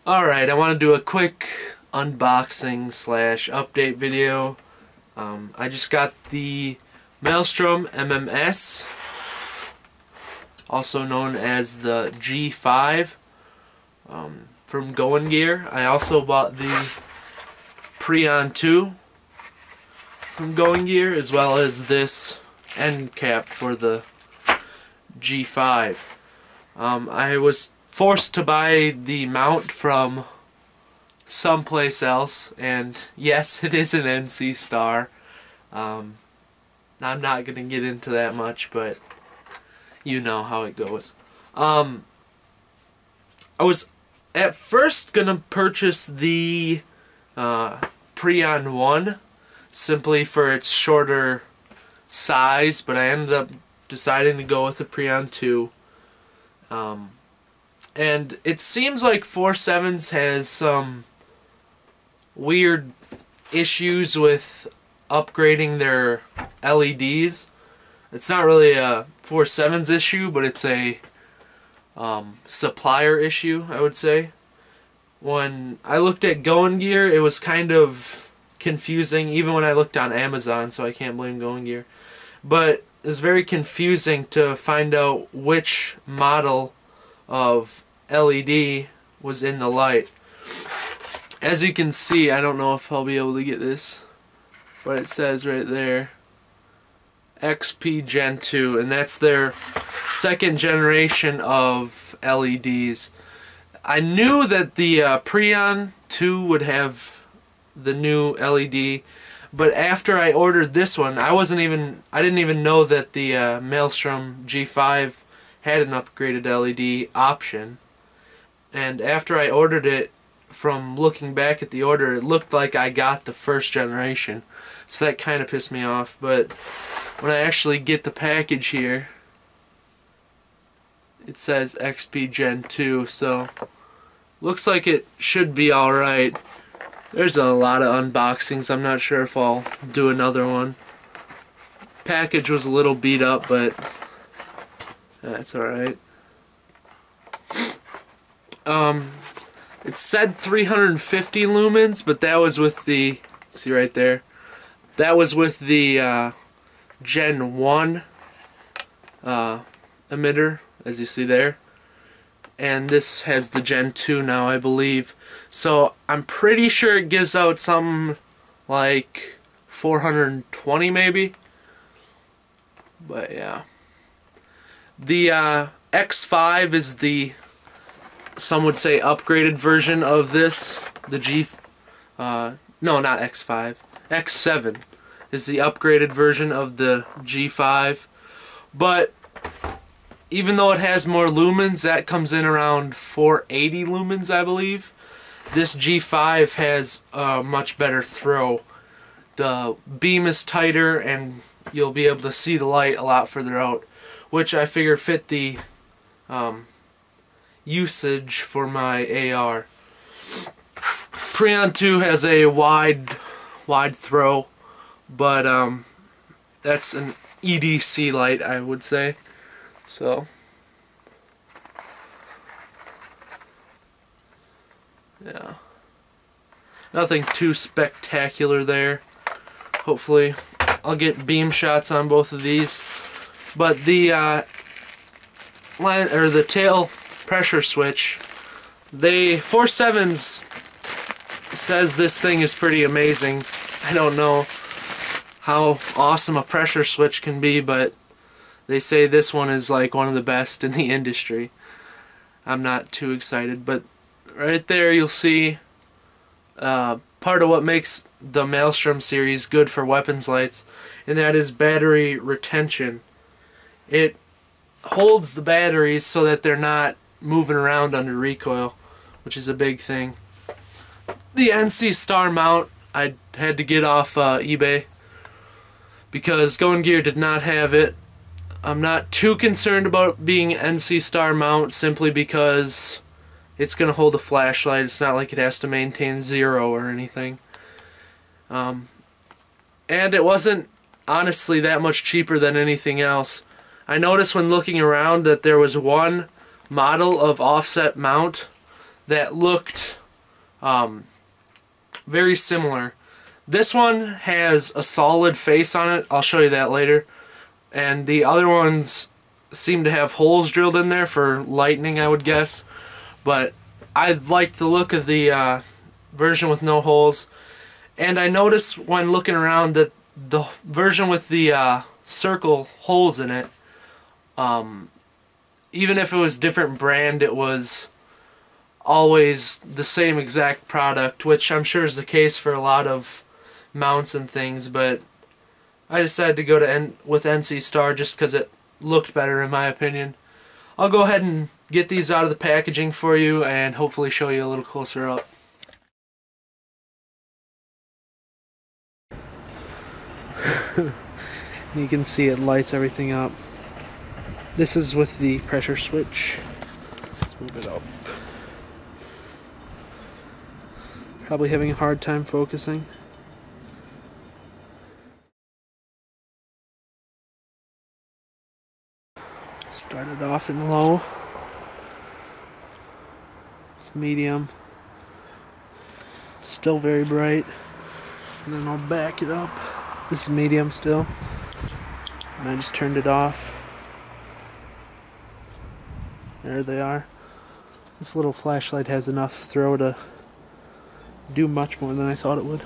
Alright, I want to do a quick unboxing slash update video. I just got the Maelstrom MMS, also known as the G5, from Going Gear. I also bought the Preon 2 from Going Gear, as well as this end cap for the G5. I was forced to buy the mount from someplace else, and yes, it is an NC Star. I'm not going to get into that much, but you know how it goes. I was at first going to purchase the Preon 1 simply for its shorter size, but I ended up deciding to go with the Preon 2. And it seems like 4Sevens has some weird issues with upgrading their LEDs. It's not really a 4Sevens issue, but it's a supplier issue, I would say. When I looked at Going Gear, it was kind of confusing, even when I looked on Amazon, so I can't blame Going Gear. But it was very confusing to find out which model of LED was in the light. As you can see, I don't know if I'll be able to get this, but it says right there XP Gen 2, and that's their second generation of LEDs. I knew that the Preon 2 would have the new LED, but after I ordered this one, I didn't even know that the Maelstrom G5 had an upgraded LED option. And after I ordered it, from looking back at the order, it looked like I got the first generation. So that kind of pissed me off. But when I actually get the package here, it says XP Gen 2, so looks like it should be alright. There's a lot of unboxings. I'm not sure if I'll do another one. Package was a little beat up, but that's alright. It said 350 lumens, but that was with the, see right there, that was with the Gen 1 emitter, as you see there. And this has the Gen 2 now, I believe. So I'm pretty sure it gives out something like 420 maybe. But yeah. The X5 is the, some would say, upgraded version of this. The no, not X5. X7 is the upgraded version of the G5. But even though it has more lumens, that comes in around 480 lumens, I believe. This G5 has a much better throw. The beam is tighter, and you'll be able to see the light a lot further out, which I figure fit the usage for my AR. Preon 2 has a wide throw, but that's an EDC light, I would say. So yeah, nothing too spectacular there. Hopefully I'll get beam shots on both of these, but the the tail pressure switch, 4Sevens says this thing is pretty amazing. I don't know how awesome a pressure switch can be, but they say this one is like one of the best in the industry. I'm not too excited, but right there you'll see part of what makes the Maelstrom series good for weapons lights, and that is battery retention. It holds the batteries so that they're not moving around under recoil, which is a big thing. The NC Star mount I had to get off eBay because Going Gear did not have it. I'm not too concerned about being NC Star mount simply because it's going to hold a flashlight. It's not like it has to maintain 0 or anything. And it wasn't honestly that much cheaper than anything else. I noticed when looking around that there was one model of offset mount that looked Very similar. This one has a solid face on it. I'll show you that later. And the other ones seem to have holes drilled in there for lightning, I would guess. But I like the look of the version with no holes. And I noticed when looking around that the version with the circle holes in it, even if it was different brand, it was always the same exact product, which I'm sure is the case for a lot of mounts and things, but I decided to go with NC Star just because it looked better in my opinion. I'll go ahead and get these out of the packaging for you and hopefully show you a little closer up. You can see it lights everything up. This is with the pressure switch. Let's move it up. Probably having a hard time focusing. Started off in low. It's medium. Still very bright. And then I'll back it up. This is medium still. And I just turned it off. There they are. This little flashlight has enough throw to do much more than I thought it would.